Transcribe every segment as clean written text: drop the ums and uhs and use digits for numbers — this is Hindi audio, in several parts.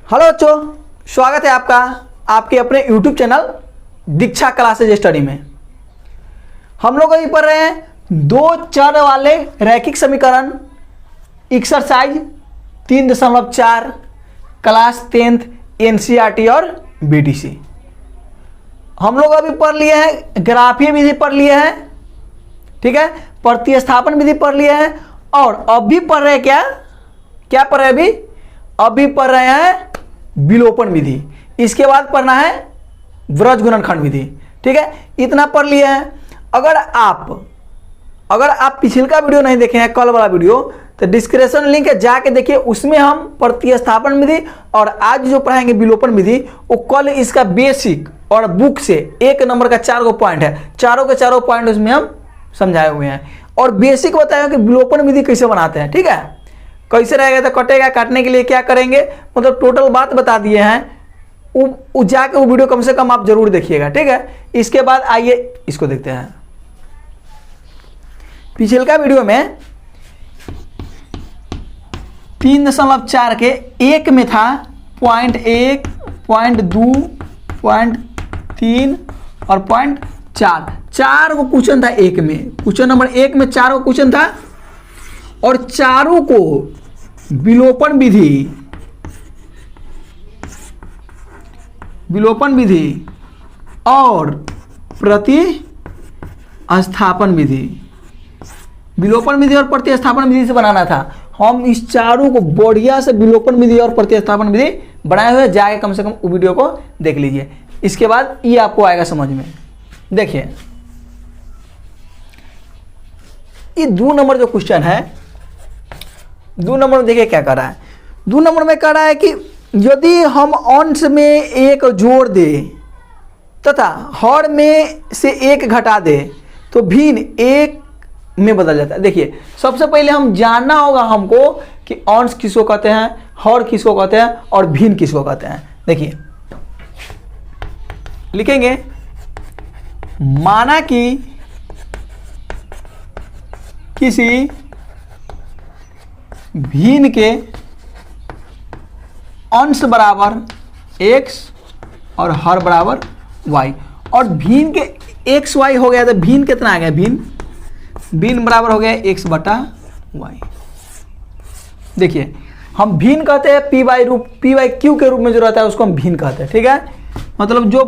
हेलो बच्चों, स्वागत है आपका आपके अपने YouTube चैनल दीक्षा क्लासेज स्टडी में। हम लोग अभी पढ़ रहे हैं दो चर वाले रैखिक समीकरण एक्सरसाइज 3.4 क्लास 10th NCERT और BDC। हम लोग अभी पढ़ लिए हैं ग्राफीय विधि पढ़ लिए हैं, ठीक है, प्रतिस्थापन विधि पढ़ लिए हैं और अभी पढ़ रहे हैं क्या पढ़ रहे हैं अभी पढ़ रहे हैं विलोपन विधि। इसके बाद पढ़ना है व्रज गुणनखंड विधि, ठीक है। इतना पढ़ लिए हैं। अगर आप पिछला वीडियो नहीं देखे हैं, कल वाला वीडियो, तो डिस्क्रिप्शन लिंक है, जाके देखिए। उसमें हम प्रतिस्थापन विधि और आज जो पढ़ाएंगे विलोपन विधि, वो कल इसका बेसिक और बुक से 1 नंबर का 4 पॉइंट है, चारों के चारों पॉइंट उसमें हम समझाए हुए हैं और बेसिक बताया कि विलोपन विधि कैसे बनाते हैं, ठीक है। कैसे रहेगा तो कटेगा, काटने के लिए क्या करेंगे, मतलब टोटल बात बता दिए हैं। वो जाके वो वीडियो कम से कम आप जरूर देखिएगा, ठीक है। इसके बाद आइए इसको देखते हैं। पिछले वीडियो में 3.4 के एक में था पॉइंट 1, पॉइंट 2, पॉइंट 3 और पॉइंट 4। 4 को क्वेश्चन था एक में, क्वेश्चन नंबर 1 में 4 को क्वेश्चन था और चारों को विलोपन विधि और प्रतिस्थापन विधि, विलोपन विधि और प्रतिस्थापन विधि से बनाना था। हम इस चारों को बढ़िया से विलोपन विधि और प्रतिस्थापन विधि बनाए हुए, जाके कम से कम वो वीडियो को देख लीजिए। इसके बाद ये आपको आएगा समझ में। देखिए ये 2 नंबर जो क्वेश्चन है, 2 नंबर में देखिए क्या कर रहा है। 2 नंबर में कह रहा है कि यदि हम अंश में 1 जोड़ दे तथा हर में से 1 घटा दे तो भिन्न 1 में बदल जाता है। देखिए सबसे पहले हम जानना होगा हमको कि अंश किसको कहते हैं, हर किसको कहते हैं और भिन्न किसको कहते हैं। देखिए लिखेंगे, माना कि किसी भिन्न के अंश बराबर x और हर बराबर y, और भिन्न के x y हो गया तो भिन्न कितना आ गया, भिन्न बराबर हो गया x बटा y। देखिए हम भिन्न कहते हैं p बाई q के रूप में जो रहता है उसको हम भिन्न कहते हैं, ठीक है। मतलब जो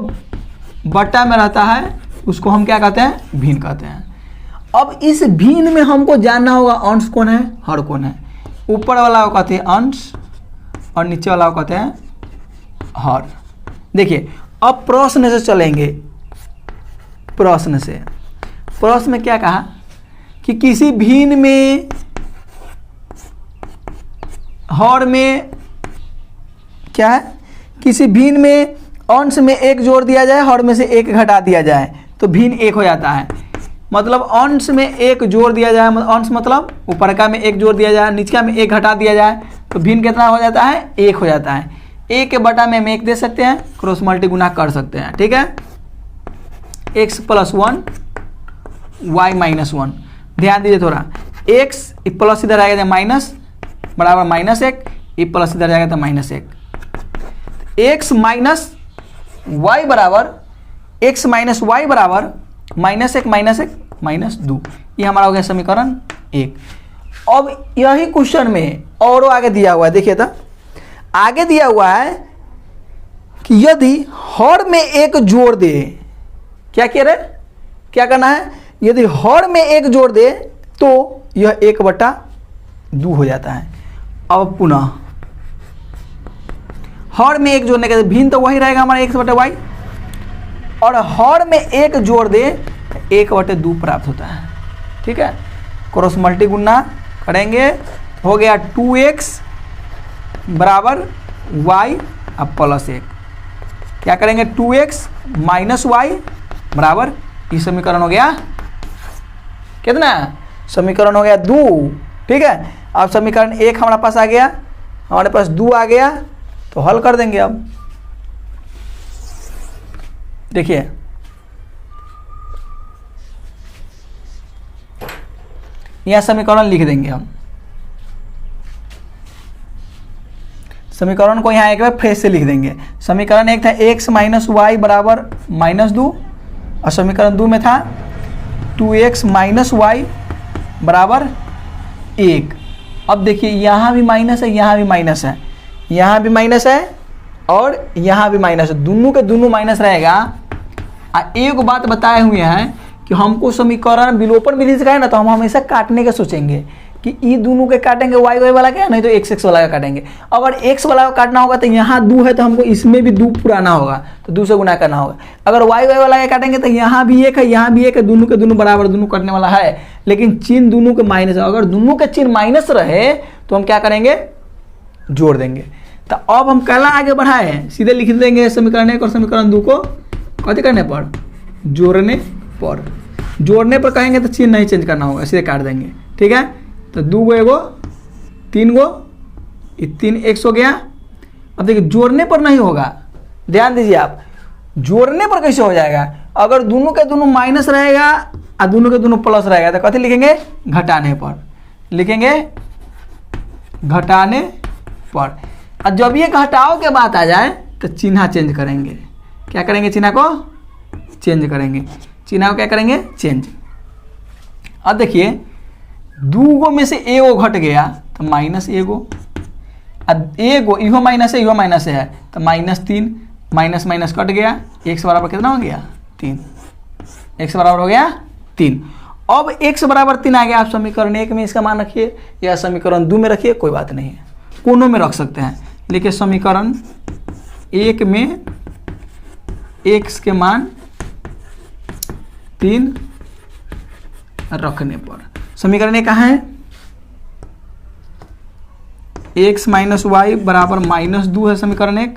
बटा में रहता है उसको हम क्या कहते हैं, भिन्न कहते हैं। अब इस भिन्न में हमको जानना होगा अंश कौन है, हर कौन है। ऊपर वाला को कहते हैं अंश और नीचे वाला को कहते हैं हर। देखिए अब प्रश्न से चलेंगे। प्रश्न में क्या कहा कि किसी भिन्न में हर में क्या है, किसी भिन्न में अंश में 1 जोड़ दिया जाए, हर में से 1 घटा दिया जाए तो भिन्न 1 हो जाता है। मतलब अंश में 1 जोड़ दिया जाए, अंश मतलब ऊपर का में 1 जोड़ दिया जाए, नीचे में 1 घटा दिया जाए तो भिन्न कितना हो जाता है, 1 हो जाता है। 1 के बटा में हम 1 दे सकते हैं, क्रॉस मल्टी गुना कर सकते हैं, ठीक है। x + 1 y - 1। ध्यान दीजिए थोड़ा, x प्लस इधर आएगा तो माइनस बराबर -1, ये प्लस इधर जाएगा तो -1। x माइनस y बराबर -1 -2। ये हमारा हो गया समीकरण 1। अब यही क्वेश्चन में और आगे दिया हुआ है, देखिए तो आगे दिया हुआ है कि यदि हर में 1 जोड़ दे, क्या कह रहे, क्या करना है, यदि हर में 1 जोड़ दे तो यह 1/2 हो जाता है। अब पुनः हर में 1 जोड़ने के भिन्न तो वही रहेगा हमारा x/y, और हर में 1 जोड़ दे 1/2 प्राप्त होता है, ठीक है। क्रॉस मल्टी गुना करेंगे, हो गया 2x बराबर y अब +1। क्या करेंगे, 2x - y बराबर, ये समीकरण हो गया कितना, समीकरण हो गया 2, ठीक है। अब समीकरण 1 हमारे पास आ गया, हमारे पास 2 आ गया, तो हल कर देंगे। अब देखिए यह समीकरण लिख देंगे हम। समीकरण को यहाँ एक बार फ्रेश से लिख देंगे। समीकरण एक था x माइनस वाई बराबर -2 और समीकरण 2 में था 2x माइनस वाई बराबर 1। अब देखिए यहाँ भी माइनस है, यहाँ भी माइनस है, यहाँ भी माइनस है और यहाँ भी माइनस है, दोनों के दोनों माइनस रहेगा। एक बात बताए हुए हैं कि हमको समीकरण विलोपन विधि से है ना, तो हम हमेशा काटने के सोचेंगे कि ये दोनों के काटेंगे वाई वाई वाला का, नहीं तो एक्स एक्स वाला का काटेंगे। अगर एक्स वाला का काटना होगा तो यहाँ 2 है तो हमको इसमें भी 2 पुराना होगा, तो 2 से गुना करना होगा। अगर वाई वाई वाला का काटेंगे तो यहाँ भी 1 है, यहाँ भी 1 है, दोनों के दोनों बराबर, दोनों कटने वाला है, लेकिन चिन्ह दोनों के माइनस है। अगर दोनों के चिन्ह माइनस रहे तो हम क्या करेंगे, जोड़ देंगे। तो अब हम कहला आगे बढ़ाए हैं, सीधे लिख देंगे समीकरण 1 और समीकरण 2 को कथी करने पर, जोड़ने पर। जोड़ने पर कहेंगे तो चिन्ह नहीं चेंज करना होगा, सीधे काट देंगे, ठीक है। तो 2 गो एगो 3 गो, 3 एक्स हो गया। अब देखिए जोड़ने पर नहीं होगा, ध्यान दीजिए आप, जोड़ने पर कैसे हो जाएगा, अगर दोनों के दोनों माइनस रहेगा और दोनों के दोनों प्लस रहेगा तो कथी लिखेंगे, घटाने पर लिखेंगे, घटाने पर। और जब ये घटाओ के बात आ जाए तो चिन्ह चेंज करेंगे। क्या करेंगे, चिन्ह को चेंज करेंगे, चिन्ह को क्या करेंगे, चेंज। अब देखिए 2 गो में से एगो घट गया तो माइनस एगो, अब एगो इहो माइनस है, इहो माइनस है तो -3, माइनस माइनस कट गया, x बराबर कितना हो गया, 3, x बराबर हो गया 3। अब x बराबर 3 आ गया, आप समीकरण 1 में इसका मान रखिए या समीकरण 2 में रखिए, कोई बात नहीं है, कोनों में रख सकते हैं। लिखिए समीकरण 1 में x के मान 3 रखने पर, समीकरण 1 कहाँ है, x माइनस वाई बराबर -2 है समीकरण 1।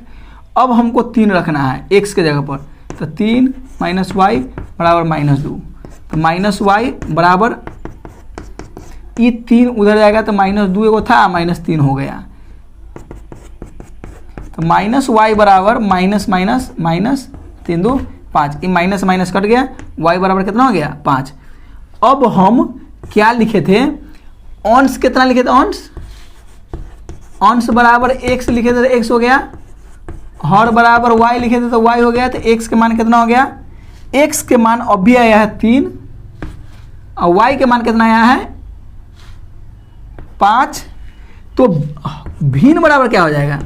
अब हमको 3 रखना है x के जगह पर, तो 3 माइनस वाई बराबर -2, तो माइनस वाई बराबर, ये 3 उधर जाएगा तो -2 एगो था, -3 हो गया, तो माइनस वाई बराबर माइनस माइनस माइनस 3 2 5, ये माइनस माइनस कट गया, y बराबर कितना हो गया, 5। अब हम क्या लिखे थे, अंश कितना लिखे थे, अंश बराबर x लिखे थे तो x हो गया, हर बराबर y लिखे थे तो y हो गया, तो x के मान कितना हो गया, x के मान अभी आया है 3 और y के मान कितना आया है 5। तो भिन्न बराबर क्या हो जाएगा,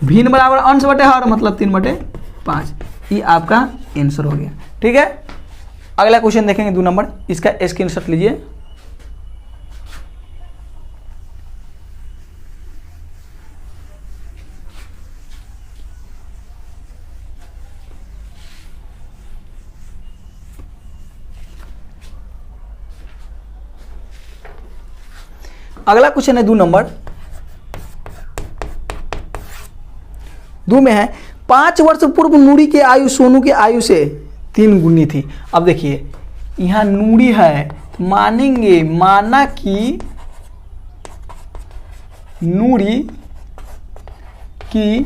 भिन्न बराबर अंश बटे हर, मतलब 3/5। ये आपका आंसर हो गया, ठीक है। अगला क्वेश्चन देखेंगे 2 नंबर, इसका स्क्रीनशॉट लीजिए। अगला क्वेश्चन है 2 नंबर, 2 में है 5 वर्ष पूर्व नूरी की आयु सोनू की आयु से 3 गुनी थी। अब देखिए यहाँ नूरी है, तो मानेंगे, माना कि नूरी की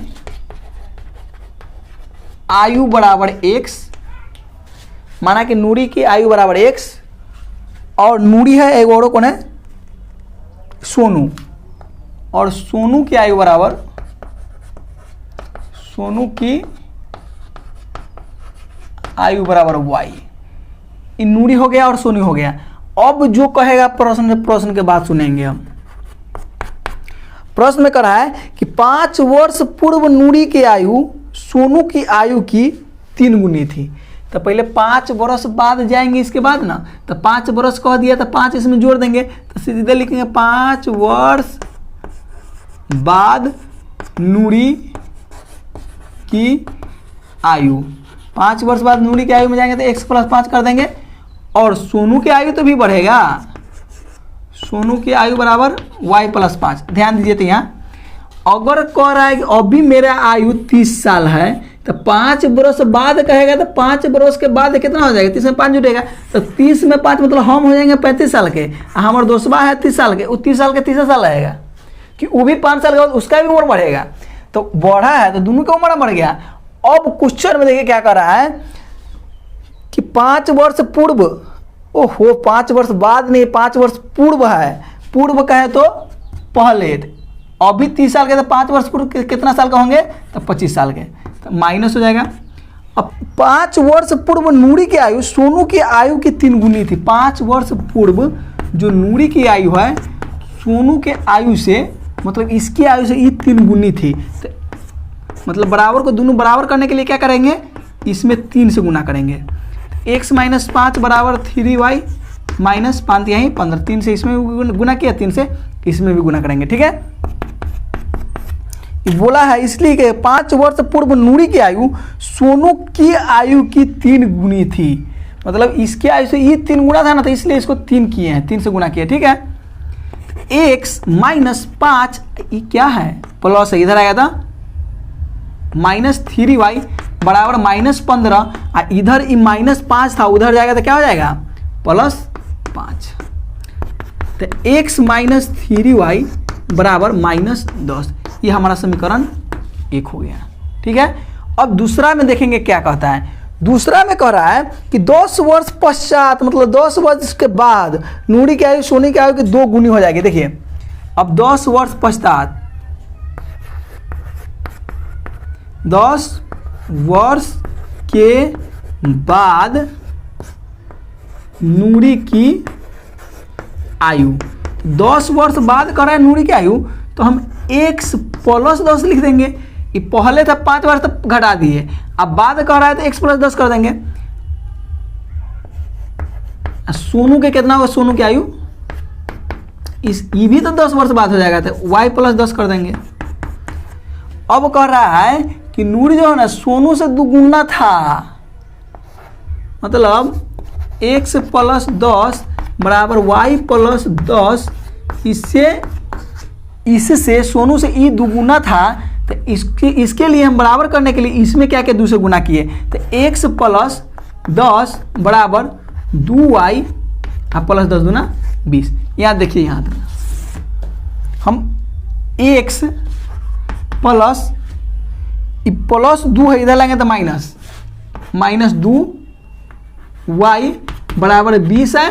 आयु बराबर x, माना कि नूरी की आयु बराबर x, और नूरी है एक और कौन है, सोनू, और सोनू की आयु बराबर, सोनू की आयु बराबर y। इन नूरी हो गया और सोनू हो गया। अब जो कहेगा प्रश्न के बाद सुनेंगे हम। प्रश्न में कह रहा है कि 5 वर्ष पूर्व नूरी की आयु सोनू की आयु की 3 गुनी थी। तो पहले 5 वर्ष बाद जाएंगे, इसके बाद ना, तो 5 वर्ष कह दिया तो 5 इसमें जोड़ देंगे, तो सीधे लिखेंगे 5 वर्ष बाद नूरी की आयु। 5 वर्ष बाद नूरी की आयु में जाएंगे तो x + 5 कर देंगे, और सोनू की आयु तो भी बढ़ेगा, सोनू की आयु बराबर y + 5। ध्यान दीजिए, तो यहाँ अगर कह रहा है कि अभी मेरा आयु 30 साल है, तो 5 वर्ष बाद कहेगा तो 5 वर्ष के बाद कितना हो जाएगा, 30 में 5 जुटेगा, तो 30 में 5 मतलब हम हो जाएंगे 35 साल के, हमारे दोस्तबा है 30 साल के, वो 30 साल के 30 साल रहेगा, कि वो भी 5 साल के बाद उसका भी उम्र बढ़ेगा, तो बढ़ा है तो दोनों का उम्र बढ़ गया। अब क्वेश्चन में देखिए क्या कर रहा है कि 5 वर्ष पूर्व, ओहो 5 वर्ष बाद नहीं, 5 वर्ष पूर्व है, पूर्व कहे तो पहले, अभी 30 साल के, तो 5 वर्ष पूर्व कितना साल का होंगे, तो 25 साल के, तो माइनस हो जाएगा। अब 5 वर्ष पूर्व नूरी की आयु सोनू की आयु की 3 गुनी थी। 5 वर्ष पूर्व जो नूरी की आयु है सोनू के आयु से, मतलब इसकी आयु से ये 3 गुनी थी। तो मतलब बराबर को दोनों बराबर करने के लिए क्या करेंगे, इसमें 3 से गुना करेंगे। x माइनस 5 बराबर 3y माइनस 5 यहीं 15, 3 से इसमें भी गुना किया, 3 से इसमें भी गुना करेंगे। ठीक है, बोला है इसलिए कि 5 वर्ष पूर्व नूरी की आयु सोनू की आयु की 3 गुनी थी। मतलब इसकी आयु से ये 3 गुना था ना, तो इसलिए इसको 3 किए हैं, 3 से गुना किया। ठीक है, x माइनस 5 ये क्या है, प्लस है, इधर आया था माइनस 3y बराबर माइनस 15, इधर ये माइनस 5 था, उधर जाएगा तो क्या हो जाएगा, प्लस 5। तो x माइनस 3y बराबर माइनस 10, ये हमारा समीकरण 1 हो गया। ठीक है, अब दूसरा में देखेंगे क्या कहता है। दूसरा में कह रहा है कि 10 वर्ष पश्चात, मतलब 10 वर्ष के बाद नूरी की आयु सोनी की आयु की 2 गुनी हो जाएगी। देखिए, अब 10 वर्ष पश्चात, 10 वर्ष के बाद नूरी की आयु, 10 वर्ष बाद कर रहा है नूरी की आयु, तो हम x प्लस 10 लिख देंगे। ये पहले था 5 वर्ष तक घटा दिए, अब बाद कर रहा है तो x प्लस 10 कर देंगे। सोनू के कितना होगा, सोनू की आयु ये भी तो 10 वर्ष बाद हो जाएगा, तो y प्लस 10 कर देंगे। अब कह रहा है कि नूरी जो है ना सोनू से 2 गुना था, मतलब x प्लस 10 बराबर y प्लस 10, इससे सोनू से ई 2 गुना था, तो इसके लिए हम बराबर करने के लिए इसमें क्या क्या 2 से गुना किए, तो x प्लस 10 बराबर 2y प्लस 10 दूना 20। यहाँ देखिए, यहाँ हम x प्लस प्लस 2 है, इधर लेंगे तो माइनस 2y बराबर 20 है,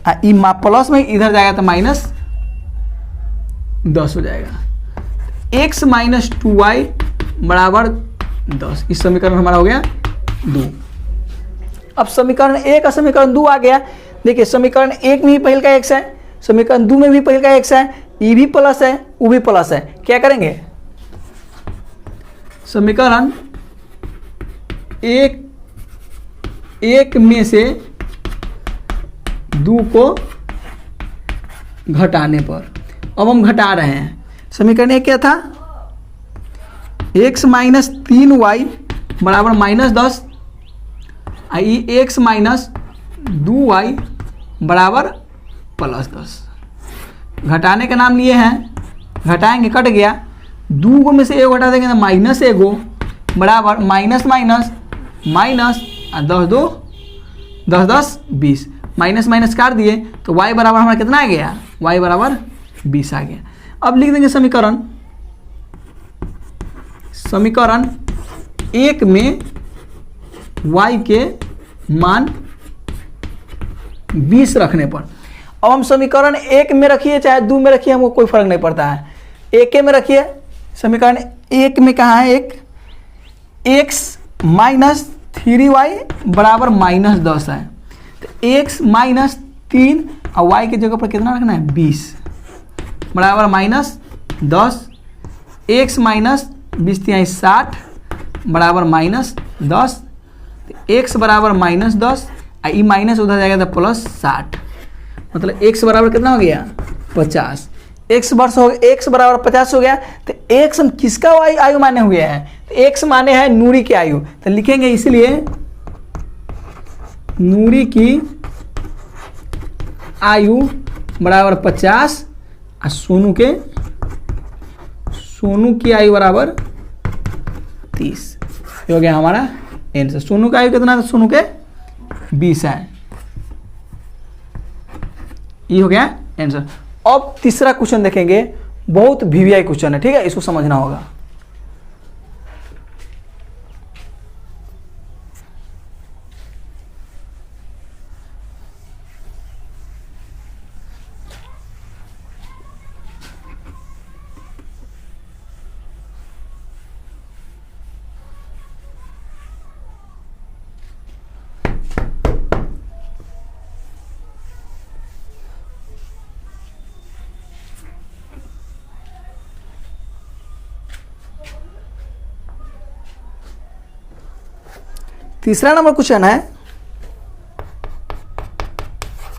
प्लस में इधर जाएगा तो माइनस 10 हो जाएगा। x माइनस 2y बराबर 10, इस समीकरण हमारा हो गया 2। अब समीकरण 1 का समीकरण 2 आ गया। देखिए, समीकरण 1 में भी पहले का x है, समीकरण 2 में भी पहले का x है, ये भी प्लस है, वो भी प्लस है। क्या करेंगे, समीकरण 1 में से 2 को घटाने पर, अब हम घटा रहे हैं। समीकरण 1 क्या था, x माइनस 3y बराबर माइनस 10, x माइनस 2y बराबर प्लस 10। घटाने का नाम लिए हैं, घटाएंगे कट गया, 2 में से 1 घटा देंगे तो माइनस 1 बराबर minus minus minus 10 2 10 10 20, minus minus काट दिए तो y बराबर हमारा कितना आ गया, y बराबर 20 आ गया। अब लिख देंगे समीकरण 1 में y के मान 20 रखने पर। अब हम समीकरण 1 में रखिए चाहे 2 में रखिए, हमको कोई फर्क नहीं पड़ता है। 1 में रखिए, समीकरण 1 में कहाँ है, एक x माइनस 3y बराबर माइनस 10 है, तो x माइनस 3 और y की जगह पर कितना रखना है, 20 बराबर माइनस 10, x माइनस 20 60 बराबर माइनस 10, x बराबर माइनस 10, ई माइनस उधर जाएगा तो प्लस 60, मतलब x बराबर कितना हो गया, 50। x बराबर 50 हो गया, तो x हम किसका आयु माने हुए हैं, तो x माने हैं नूरी की आयु, तो लिखेंगे इसलिए नूरी की आयु बराबर 50 और सोनू की आयु बराबर 30 हो गया हमारा आंसर। सोनू का आयु कितना था, सोनू के 20 है, ये हो गया आंसर। अब तीसरा क्वेश्चन देखेंगे, बहुत वीवीआई क्वेश्चन है, ठीक है, इसको समझना होगा। तीसरा नंबर क्वेश्चन है,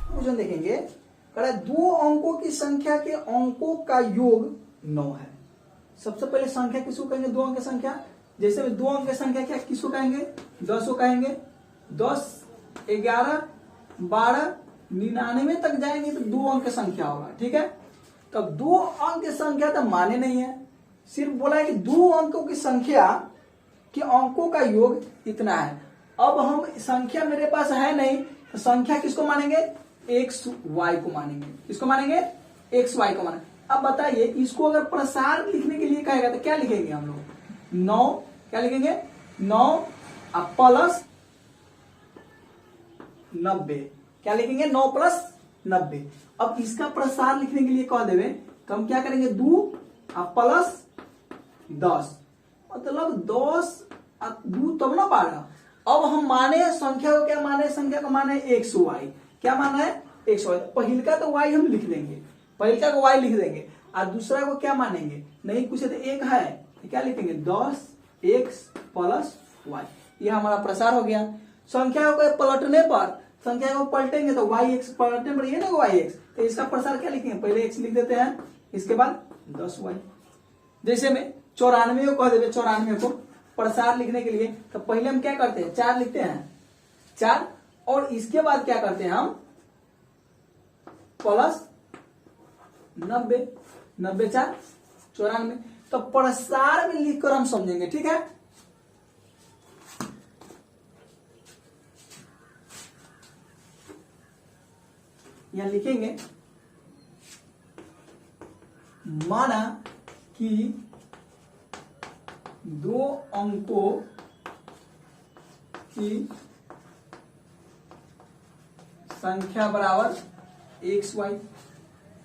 क्वेश्चन देखेंगे, कह रहा है 2 अंकों की संख्या के अंकों का योग 9 है। सबसे पहले संख्या किसको कहेंगे? 2 अंक की संख्या। जैसे 2 अंक की संख्या क्या किसको कहेंगे? 10 को कहेंगे। 10, 11, 12, 99 तक जाएंगे तो 2 अंक की संख्या होगा, ठीक है। तब 2 अंक की संख्या तो माने नहीं है, सिर्फ बोला है कि 2 अंकों की संख्या के अंकों का योग इतना है। अब हम संख्या मेरे पास है नहीं तो संख्या किसको मानेंगे? एक्स वाई को मानेंगे। किसको मानेंगे? एक्स वाई को मानेंगे। अब बताइए इसको अगर प्रसार लिखने के लिए कहेगा तो क्या लिखेंगे हम लोग? 9, क्या लिखेंगे? 9 प्लस 90, क्या लिखेंगे? 9 प्लस 90। अब इसका प्रसार लिखने के लिए कह देवे तो हम क्या करेंगे? 2 प्लस 10, मतलब 10 2 तब ना 12। अब हम माने संख्या को, क्या माने? संख्या को माने एक्स वाई। क्या माना है? X y. पहिल का तो वाई हम लिख देंगे, पहिल को वाई लिख देंगे, और दूसरा को क्या मानेंगे? नहीं कुछ तो एक है तो क्या लिखेंगे? 10 एक्स प्लस वाई। ये हमारा प्रसार हो गया। संख्या को पलटने पर, संख्या को पलटेंगे तो वाई एक्स, पलटने पर ये ना वाई एक्स, तो इसका प्रसार क्या लिखेंगे? पहले एक्स लिख देते हैं, इसके बाद 10 वाई। जैसे में 94 को कह देते, 94 को प्रसार लिखने के लिए तो पहले हम क्या करते हैं? 4 लिखते हैं, 4, और इसके बाद क्या करते हैं हम? प्लस 90, 90 4 94। तो प्रसार में लिखकर हम समझेंगे, ठीक है। यहां लिखेंगे, माना कि 2 अंकों की संख्या बराबर एक्स वाई।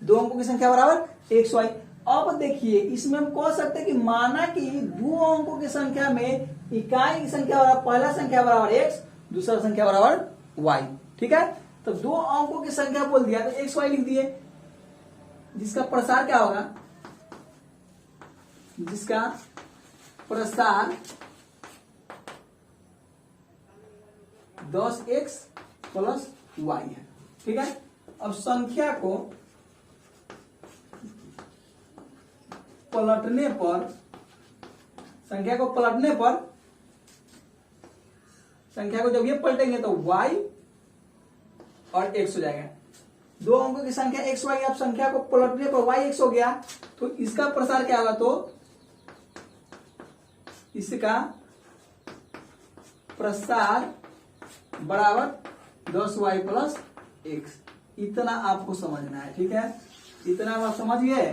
2 अंकों की संख्या बराबर एक्स वाई। अब देखिए इसमें हम कह सकते हैं कि माना कि 2 अंकों की संख्या में इकाई की संख्या बराबर, पहला संख्या बराबर एक्स, दूसरा संख्या बराबर वाई, ठीक है। तो 2 अंकों की संख्या बोल दिया तो एक्स वाई लिख दिए, जिसका प्रसार क्या होगा? जिसका प्रसार 10x प्लस वाई है, ठीक है। अब संख्या को पलटने पर, संख्या को पलटने पर, संख्या को जब ये पलटेंगे तो y और x हो जाएगा। 2 अंकों की संख्या x y, अब संख्या को पलटने पर y x हो गया तो इसका प्रसार क्या होगा? तो इसका प्रसार बराबर 10y प्लस x। इतना आपको समझना है, ठीक है। इतना आप समझ गए,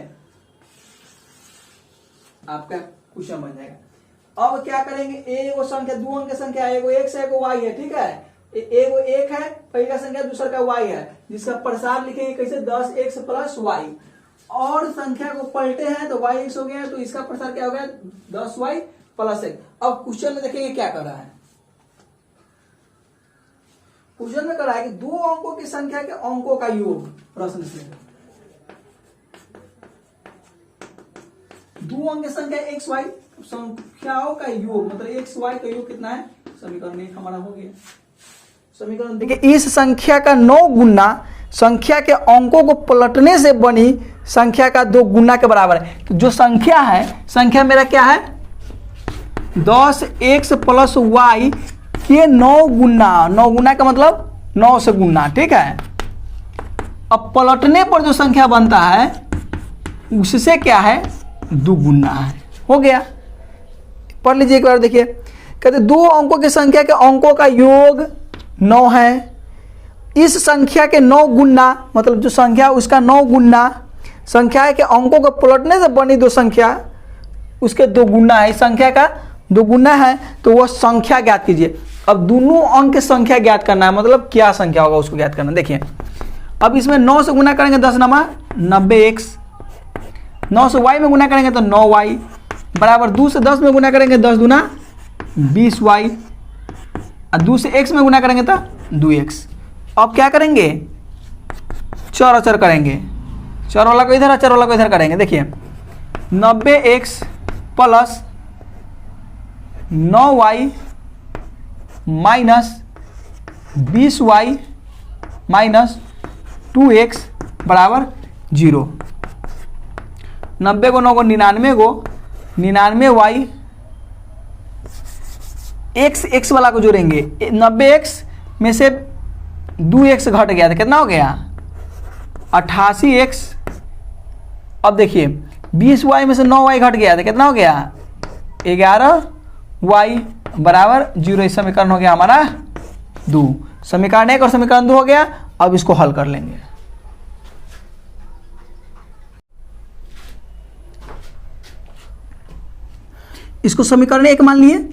आपका क्वेश्चन बन जाएगा। अब क्या करेंगे? एगो संख्या, 2 अंक की संख्या, एगो x है, एगो y है, ठीक है। एगो 1 है पहला संख्या, दूसरा का y है, जिसका प्रसार लिखेंगे कैसे? 10x plus y। और संख्या को पलटे हैं तो y x हो गया, तो इसका प्रसार क्या हो गया? 10y plus x। अब क्वेश्चन में देखेंगे क्या कर रहा है। क्वेश्चन में कर रहा है कि 2 अंकों की संख्या के अंकों का योग, प्रश्न से 2 अंक की संख्या एक्स वाई, संख्याओं का योग मतलब एक्स वाई का योग कितना है? समीकरण 1 हमारा हो गया। समीकरण देखिए, इस संख्या का 9 गुना संख्या के अंकों को पलटने से बनी संख्या का 2 गुना के बराबर है। तो जो संख्या है, संख्या मेरा क्या है? 10x प्लस वाई के 9 गुना। 9 गुना का मतलब 9 से गुना, ठीक है। अब पलटने पर जो संख्या बनता है उससे क्या है? 2 गुना है, हो गया। पढ़ लीजिए एक बार, देखिए कहते 2 अंकों की संख्या के अंकों का योग 9 है। इस संख्या के 9 गुना मतलब जो संख्या उसका 9 गुना संख्या के अंकों को पलटने से बनी 2 संख्या उसके 2 गुना है। इस संख्या का 2 गुना है तो वह संख्या ज्ञात कीजिए। अब दोनों अंक की संख्या ज्ञात करना है, मतलब क्या संख्या होगा उसको ज्ञात करना। देखिए अब इसमें 9 से गुना करेंगे 10 नमा 90x, 9 से y में गुना करेंगे तो 9y बराबर 2 से 10 में गुना करेंगे 10 दूना 20y, और 2 से x में गुना करेंगे तो 2x। अब क्या करेंगे? चर अचर करेंगे, चर वाला को इधर, चर वाला को इधर करेंगे। देखिए 90x plus 9y minus 20y minus 2x बराबर 0। 90 को 9 को 99 को 99y x वाला को जोड़ेंगे, 90x में से 2x घट गया तो कितना हो गया 88x। अब देखिए 20y में से 9y घट गया तो कितना हो गया 11y बराबर 0। इस समीकरण हो गया हमारा 2। समीकरण 1 और समीकरण 2 हो गया। अब इसको हल कर लेंगे। इसको समीकरण 1 मान लिए,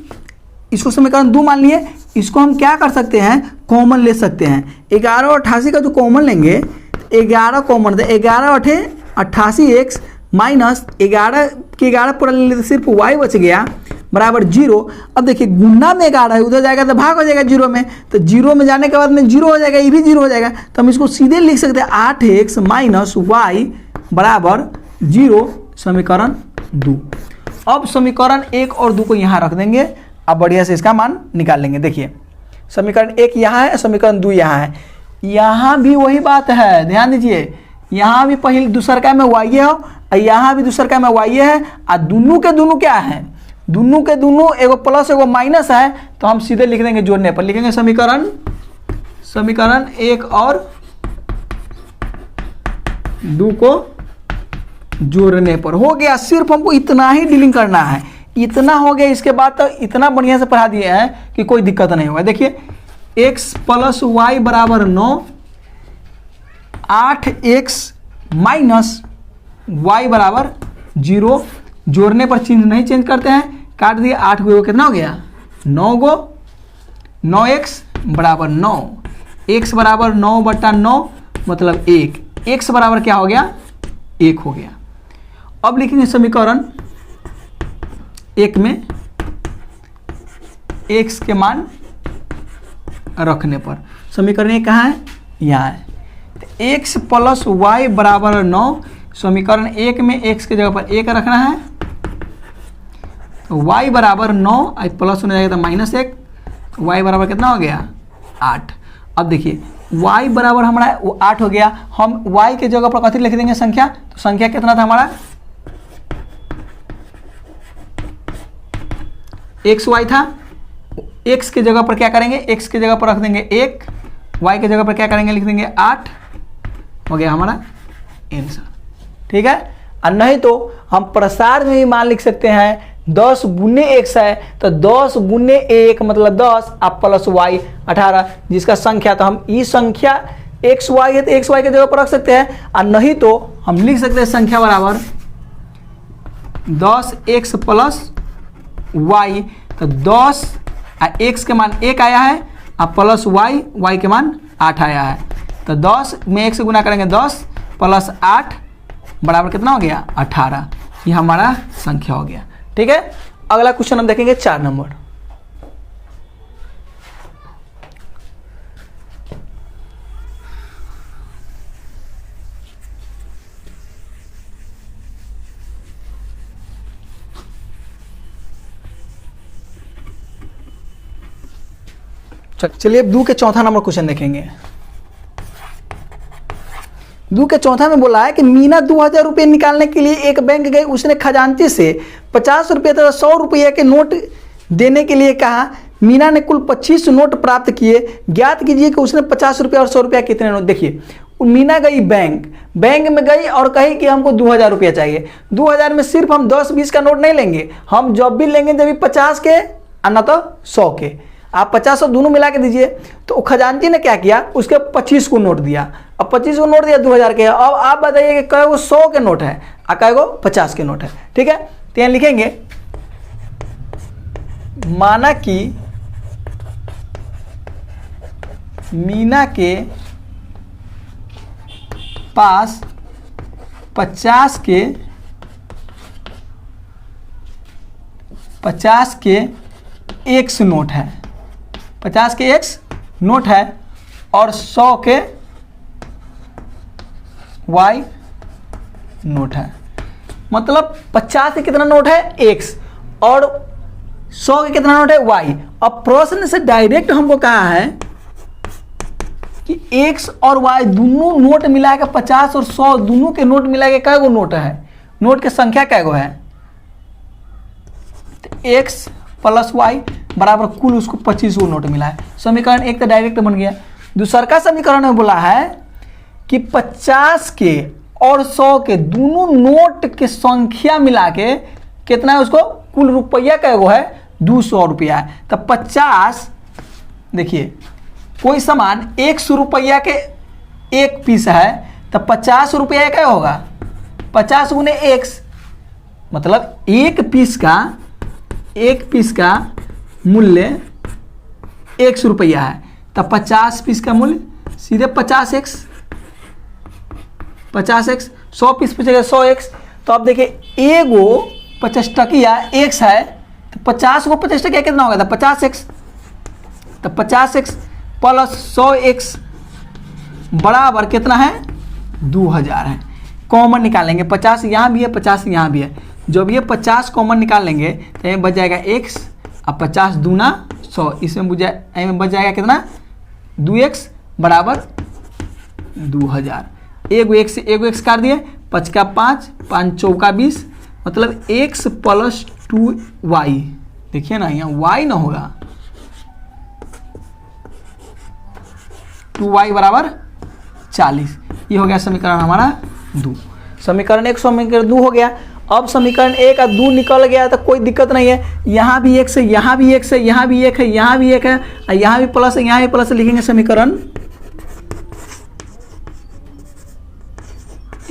इसको समीकरण 2 मान लिए। इसको हम क्या कर सकते हैं, कॉमन ले सकते हैं। 11 और 88 का जो कॉमन लेंगे, 11 कॉमन दे, 11 8 88x माइनस 11 के 11 पूरा ले लेते, सिर्फ y बच गया बराबर 0। अब देखिए गुना में 11 है, उधर जाएगा तो भाग हो जाएगा 0 में, तो 0 में जाने के बाद में 0 हो जाएगा, ये भी 0 हो जाएगा। तो हम इसको सीधे लिख सकते हैं 8x माइनस y बराबर 0, समीकरण 2। अब समीकरण 1 और 2 को यहाँ रख देंगे। अब बढ़िया से इसका मान निकाल लेंगे। देखिए समीकरण 1 यहाँ है, समीकरण 2 यहाँ है। यहाँ भी वही बात है, ध्यान दीजिए। यहाँ भी पहले दूसरका में y है और यहाँ भी दूसरका में y है। और दोनों के दोनों क्या है, दोनों के दोनों एगो प्लस एगो माइनस है। तो हम सीधे लिख देंगे, जोड़ने पर लिखेंगे समीकरण 1 और 2 को जोड़ने पर हो गया। सिर्फ हमको इतना ही डीलिंग करना है, इतना हो गया। इसके बाद तो इतना बढ़िया से पढ़ा दिए हैं कि कोई दिक्कत नहीं होगा। देखिए x प्लस वाई बराबर 9, 8x माइनस y बराबर 0। जोड़ने पर चिन्ह नहीं चेंज करते हैं, काट दिए। 8 को कितना हो गया 9 को 9x बराबर 9, x बराबर 9/9 मतलब 1, x बराबर क्या हो गया 1 हो गया। अब लिखेंगे समीकरण 1 में x के मान रखने पर, समीकरण 1 कहाँ है, यहाँ है। तो x प्लस वाई बराबर 9, समीकरण 1 में x के जगह पर 1 रखना है। तो y बराबर 9, प्लस होने जाएगा तो -1, y बराबर कितना हो गया 8। अब देखिए y बराबर हमारा 8 हो गया। हम y के जगह पर कथी लिख देंगे संख्या, तो संख्या कितना था हमारा xy था। x के जगह पर क्या करेंगे, x के जगह पर रख देंगे 1, y के जगह पर क्या करेंगे लिख देंगे 8, हो गया हमारा आंसर। ठीक है। और नहीं तो हम प्रसार में भी मान लिख सकते हैं 10 गुने x है, तो 10 गुने 1 मतलब 10 आप प्लस y 18, जिसका संख्या, तो हम ई संख्या एक्स वाई है तो एक्स वाई के जगह पर रख सकते हैं। और नहीं तो हम लिख सकते हैं संख्या बराबर 10x प्लस y, तो 10 x के मान 1 आया है और प्लस y के मान 8 आया है। तो 10 में 1 से गुना करेंगे 10 प्लस 8 बराबर कितना हो गया 18। ये हमारा संख्या हो गया। ठीक है। अगला क्वेश्चन हम देखेंगे 4 नंबर। चलिए 2 के चौथा नंबर क्वेश्चन देखेंगे। 2 के चौथा में बोला है कि मीना 2000 रुपये निकालने के लिए एक बैंक गई। उसने खजांची से 50 रुपये तथा 100 रुपये के नोट देने के लिए कहा। मीना ने कुल 25 नोट प्राप्त किए। ज्ञात कीजिए कि उसने 50 रुपये और 100 रुपये कितने नोट। देखिए मीना गई बैंक में गई और कही कि हमको 2000 रुपया चाहिए। 2000 में सिर्फ हम 10-20 का नोट नहीं लेंगे, हम जब भी लेंगे जब भी 50 के और न तो 100 के। आप 50 और दोनों मिला के दीजिए। तो खजांची ने क्या किया, उसके 25 को नोट दिया। अब 25 को नोट दिया 2000 के। अब आप बताइए कि कै गो 100 के नोट है और कै गो 50 के नोट है। ठीक है। तो यहाँ लिखेंगे माना कि मीना के पास 50 के एक्स नोट है, 50 के एक्स नोट है और 100 के वाई नोट है। मतलब 50 के कितना नोट है एक्स और 100 के कितना नोट है y। अब प्रश्न से डायरेक्ट हमको कहा है कि x और y दोनों नोट मिला के 50 और 100 दोनों के नोट मिला के कै गो नोट है, नोट की संख्या कै गो है, तो x प्लस y बराबर कुल उसको 25 गो नोट मिला है। समीकरण एक तो डायरेक्ट बन गया। दूसरा समीकरण में बोला है कि 50 के और 100 के दोनों नोट की संख्या मिला के कितना है, उसको कुल रुपया कै गो है, 200 रुपया है। तो 50, देखिए कोई सामान 100 रुपया के एक पीस है तो 50 रुपया क्या होगा, 50 गुने x, मतलब एक पीस का मूल्य 100 रुपया है तो 50 पीस का मूल्य सीधे 50x, 100 पीस पूछेगा 100x। तो अब देखिए एगो 50 टकिया x है तो 50 को 50 टकिया कितना होगा, तो 50x, तो 50x प्लस 100x बराबर कितना है, 2000 है। कॉमन निकालेंगे, 50 यहाँ भी है 50 यहाँ भी है, जब ये 50 कॉमन निकाल लेंगे तो ये बच जाएगा x और 50 दूना 100, इसमें बच जाएगा कितना, 2x बराबर 2000। एगो x काट दिए, 5 का 5, 5 चौका 20, मतलब x प्लस 2y। देखिए ना यहाँ y ना होगा, 2y बराबर 40। ये हो गया समीकरण हमारा 2। समीकरण 1 समीकरण 2 हो गया। अब समीकरण 1 और 2 निकल गया तो कोई दिक्कत नहीं है, यहाँ भी x है, यहाँ भी x है, यहाँ भी 1 है, यहाँ भी 1 है, और यहाँ भी प्लस है, यहाँ भी प्लस, लिखेंगे समीकरण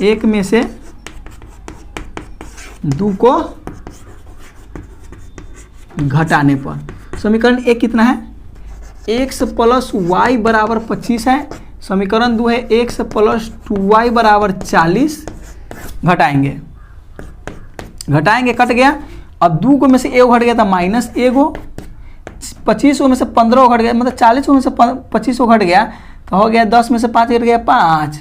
1 में से 2 को घटाने पर समीकरण 1 कितना है, x प्लस वाई बराबर 25 है। समीकरण 2 है x प्लस 2y बराबर 40। घटाएंगे कट गया। अब 2 को में से एगो घट गया था माइनस एगो, 25 में से 15 घट गया, मतलब 40 में से 25 घट गया तो हो गया 10 में से 5 घट गया 5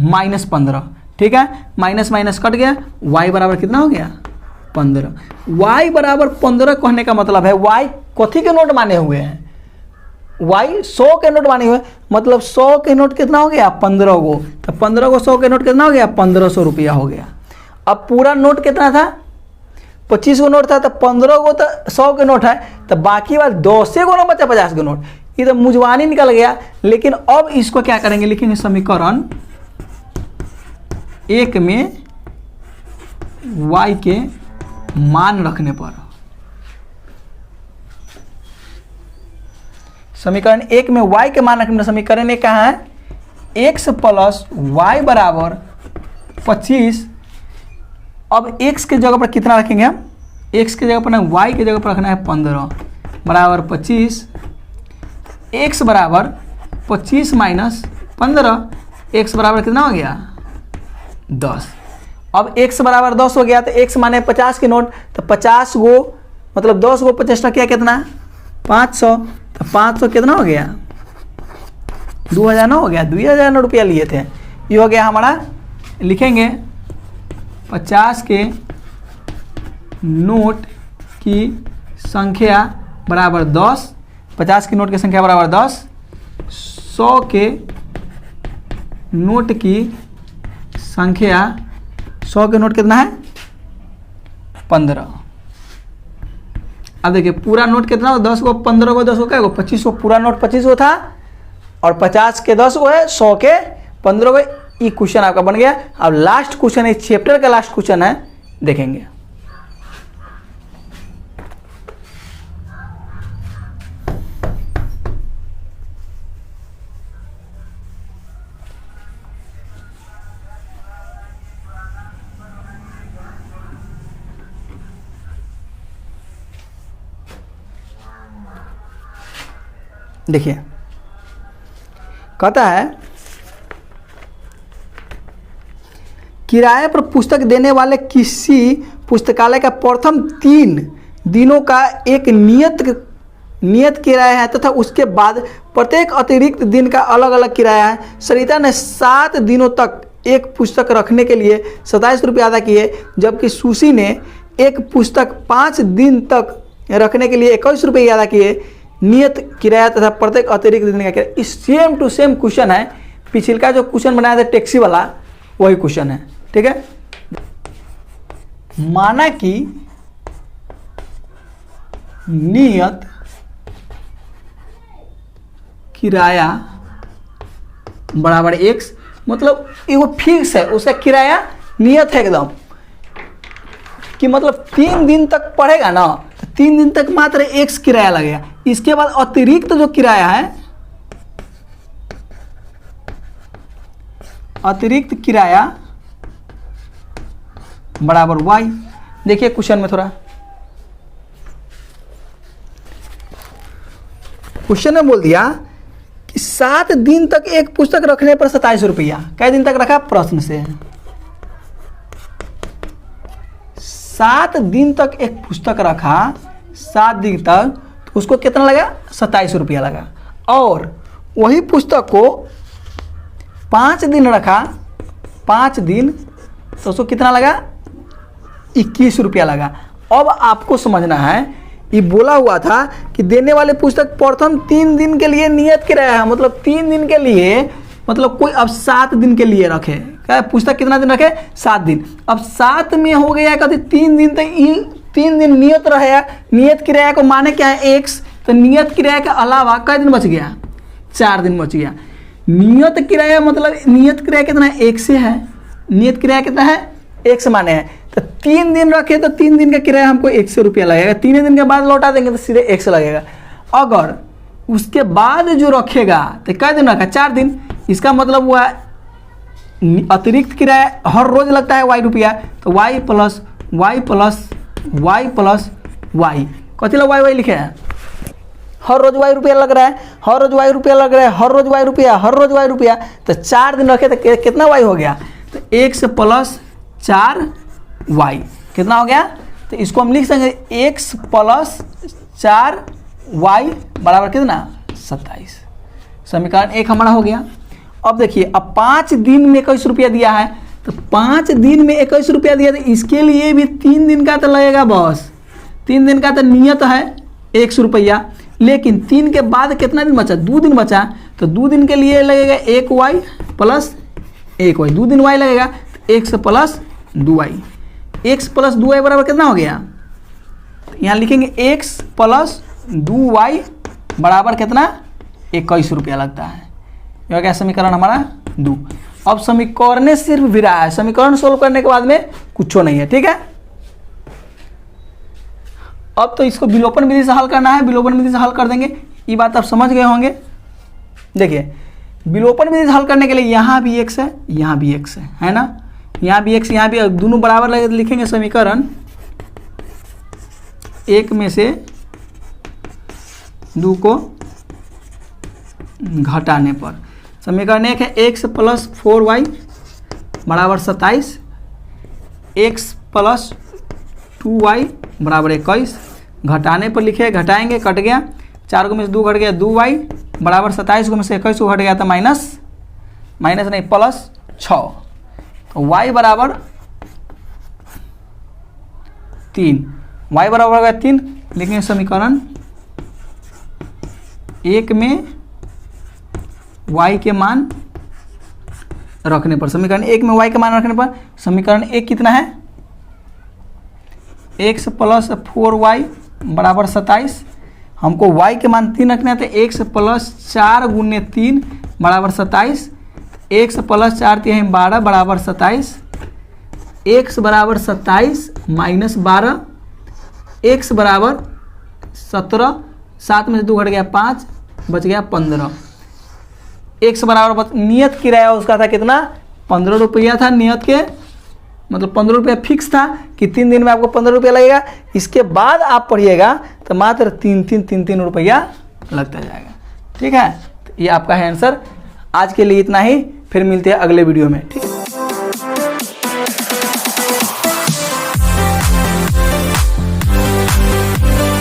माइनस 15। ठीक है, माइनस माइनस कट गया, y बराबर कितना हो गया 15। y बराबर 15 कहने का मतलब है y कथी के नोट माने हुए हैं, y 100 के नोट माने हुए, मतलब 100 के नोट कितना हो गया 15 गो, तो 15 को 100 के नोट कितना हो गया 1500 रुपया हो गया। अब पूरा नोट कितना था, 25 गो नोट था, तो 15 गो तो 100 के नोट है, तो बाकी बात 10 गो ना बचा 50 के नोट, ये तो मुजवानी निकल गया। लेकिन अब इसको क्या करेंगे, लिखेंगे समीकरण 1 में y के मान रखने पर, समीकरण 1 में y के मान रखने पर समीकरण 1 कहाँ है, x प्लस वाई बराबर 25। अब x के जगह पर कितना रखेंगे हम, x के जगह पर ना y के जगह पर रखना है 15 बराबर 25, x बराबर 25 माइनस 15, x बराबर कितना हो गया 10। अब x बराबर 10 हो गया तो x माने 50 के नोट, तो 50 गो मतलब 10 गो 50 टकिया कितना 500, तो 500 कितना हो गया 2000 ना हो गया, 2000 रुपया लिए थे। ये हो गया हमारा, लिखेंगे 50 के नोट की संख्या बराबर 10, 50 की नोट की संख्या बराबर 10, 100 के नोट की संख्या, 100 के नोट कितना है 15। अब देखिए पूरा नोट कितना हो, 10 को 15 को 10 को क्या हो 25 को, पूरा नोट 25 को था और 50 के 10 को है, 100 के 15 को। ये क्वेश्चन आपका बन गया। अब लास्ट क्वेश्चन है, चैप्टर का लास्ट क्वेश्चन है, देखेंगे। देखिए कहता है किराए पर पुस्तक देने वाले किसी पुस्तकालय का प्रथम 3 दिनों का एक नियत किराया है तथा उसके बाद प्रत्येक अतिरिक्त दिन का अलग अलग किराया है। सरिता ने 7 दिनों तक एक पुस्तक रखने के लिए 27 रुपये अदा किए, जबकि सुशी ने एक पुस्तक 5 दिन तक रखने के लिए 21 रुपये अदा किए, नियत किराया तथा प्रत्येक अतिरिक्त दिन का किराया। इस सेम टू सेम क्वेश्चन है, पिछला जो क्वेश्चन बनाया था टैक्सी वाला वही क्वेश्चन है। ठीक है, माना कि नियत किराया बराबर x, मतलब ये वो फिक्स है, उसका किराया नियत है एकदम कि मतलब 3 दिन तक पढ़ेगा ना, तो 3 दिन तक मात्र x किराया लगेगा। इसके बाद अतिरिक्त जो किराया है, अतिरिक्त किराया बराबर y। देखिए क्वेश्चन में थोड़ा, क्वेश्चन में बोल दिया कि 7 दिन तक एक पुस्तक रखने पर 27 रुपया। कै दिन तक रखा, प्रश्न से 7 दिन तक एक पुस्तक रखा, 7 दिन तक, तो उसको कितना लगा, 27 रुपया लगा। और वही पुस्तक को 5 दिन रखा, 5 दिन, तो उसको कितना लगा, 21 रुपया लगा। अब आपको समझना है, ये बोला हुआ था कि देने वाले पुस्तक प्रथम 3 दिन के लिए नियत किराया है, मतलब 3 दिन के लिए, मतलब कोई अब 7 दिन के लिए रखे, क्या पुस्तक कितना दिन रखे, 7 दिन। अब 7 में हो गया कहते 3 दिन तक, 3 दिन नियत रहेगा। नियत किराया को माने क्या है, x, तो नियत किराया के अलावा कै दिन बच गया, 4 दिन बच गया। नियत किराया मतलब नियत किराया कितना है, 1 से है, नियत किराया कितना है, 1 से माने है। तो 3 दिन रखे तो 3 दिन का किराया हमको 100 रुपया लगेगा, 3 दिन के बाद लौटा देंगे तो सीधे 100 लगेगा। अगर उसके बाद जो रखेगा तो कै दिन रखा, 4 दिन, इसका मतलब हुआ अतिरिक्त किराया हर रोज लगता है y रुपया, तो y plus y plus y plus y, कथी ला y लिखे हैं, हर रोज y रुपया लग रहा है, हर रोज y रुपया लग रहा है, हर रोज y रुपया, हर रोज y रुपया। तो 4 दिन रखे तो कितना y हो गया, तो 1 प्लस 4y कितना हो गया। तो इसको हम लिख सकते x प्लस 4y बराबर कितना, 27। समीकरण 1 हमारा हो गया। अब देखिए, अब 5 दिन में 21 रुपया दिया है, तो 5 दिन में 21 रुपया दिया, तो इसके लिए भी 3 दिन का तो लगेगा बस, 3 दिन का तो नियत है 100 रुपया। लेकिन 3 के बाद कितना दिन बचा, 2 दिन बचा, तो 2 दिन के लिए लगेगा 1y प्लस 1y, 2 दिन y लगेगा, तो 1 प्लस 2y, 1 प्लस 2y बराबर कितना हो गया, यहाँ लिखेंगे 1 प्लस 2y बराबर कितना, 21 रुपया लगता है। यह क्या समीकरण हमारा 2। अब समीकरण सिर्फ विरा है, समीकरण सोल्व करने के बाद में कुछ नहीं है। ठीक है, अब तो इसको विलोपन विधि से हल करना है, विलोपन विधि से हल कर देंगे, ये बात आप समझ गए होंगे। देखिए, विलोपन विधि से हल करने के लिए यहाँ भी x है, यहाँ भी x है ना, यहाँ भी x, यहाँ भी, दोनों बराबर लगे तो लिखेंगे समीकरण 1 में से 2 को घटाने पर। समीकरण 1 है x प्लस 4y बराबर 27, x प्लस 2y बराबर 21, घटाने पर लिखे, घटाएंगे, कट गया, 4 को में से 2 घट गया, 2y बराबर 27 को में से 21 को घट गया तो माइनस नहीं प्लस 6, तो y बराबर 3, y बराबर हो गया 3। लिखेंगे समीकरण 1 में y के मान रखने पर, समीकरण 1 में y के मान रखने पर समीकरण 1 कितना है, x प्लस 4y बराबर 27, हमको y के मान 3 रखना है, तो x प्लस 4 गुने 3 बराबर 27, x प्लस 4 3 12 बराबर 27, x बराबर 27 माइनस 12, x बराबर 17, 7 में से 2 घट गया 5, बच गया 15। x बराबर नियत किराया उसका था कितना, 15 रुपया था नियत के, मतलब 15 रुपया फिक्स था कि 3 दिन में आपको 15 रुपया लगेगा। इसके बाद आप पढ़िएगा तो मात्र 3 रुपया लगता जाएगा। ठीक है, तो ये आपका है आंसर। आज के लिए इतना ही, फिर मिलते हैं अगले वीडियो में। ठीक है।